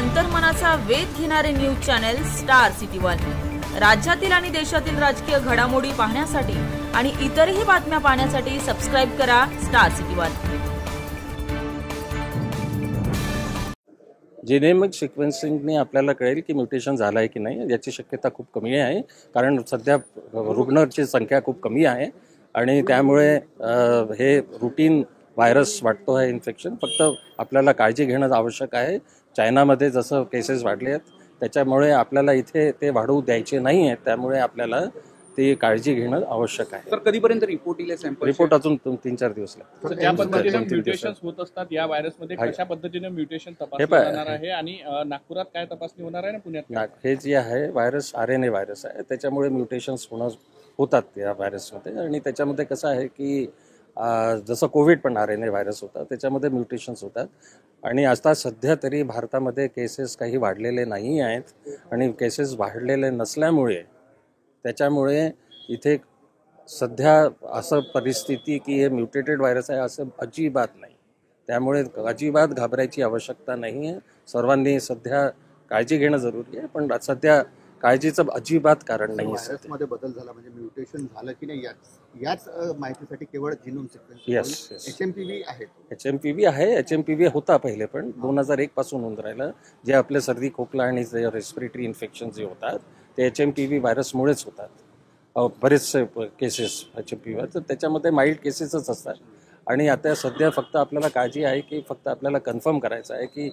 अंतर्मनाचा वेध घेणारे news channel star city one. राज्यातील आणि देशातील राजकीय घडामोडी पाहण्यासाठी आणि इतरही बातम्या पाहण्यासाठी सबस्क्राइब करा स्टार सिटी वन। जेनेमिक सिक्वेन्सिंगने आपल्याला कळेल की म्युटेशन झालं आहे की नाही याची शक्यता खूप कमी आहे, कारण सध्या रुग्णांची संख्या खूप कमी आहे आणि त्यामुळे हे रूटीन व्हायरस वाटतो आहे इन्फेक्शन। फक्त आपल्याला काळजी घेणं आवश्यक आहे। चायनामध्ये जसं केसेस वाढले आहेत त्याच्यामुळे आपल्याला इथे ते वाढू द्यायचे नाही आहेत, त्यामुळे आपल्याला ती काळजी घेणं आवश्यक आहे। तर कधीपर्यंत रिपोर्ट येईल? सॅम्पल रिपोर्ट अजून 3-4 दिवस लागतील। ज्या पद्धतीने म्युटेशन्स होत असतात या व्हायरसमध्ये कशा पद्धतीने म्युटेशन तपासलं जाणार आहे आणि नागपुरात काय तपासणी होणार आहे ना पुण्यात? हे जे आहे व्हायरस RNA व्हायरस आहे, त्याच्यामुळे म्युटेशन्स होतात या व्हायरसमध्ये। आणि त्याच्यामध्ये कसं आहे की जसं कोविड पण RNA व्हायरस होता, त्याच्यामध्ये म्युटेशन्स होतात। आणि आता सध्या तरी भारतामध्ये केसेस काही वाढलेले नाही आहेत आणि केसेस वाढलेले नसल्यामुळे त्याच्यामुळे इथे सध्या असं परिस्थिती की हे म्युटेटेड व्हायरस आहे असं अजिबात नाही, त्यामुळे अजिबात घाबरायची आवश्यकता नाही आहे। सर्वांनी सध्या काळजी घेणं जरुरी आहे, पण सध्या काळजीचं अजिबात कारण नाही आहे। मध्ये बदल झाला म्हणजे म्युटेशन झालं की नाही याच माहितीसाठी केवळ जीनोम सिक्वेन्स येस HMPV आहे। HMPV आहे। HMPV होता पहिले, पण 2001 पासून होऊन राहिलं। जे आपले सर्दी खोकला आणि जे रेस्पिरेटरी इन्फेक्शन जे होतात ते HMPV व्हायरसमुळेच होतात। बरेचसे केसेस HMPV तर त्याच्यामध्ये माइल्ड केसेसच असतात। आणि आता सध्या फक्त आपल्याला काळजी आहे की फक्त आपल्याला कन्फर्म करायचं आहे की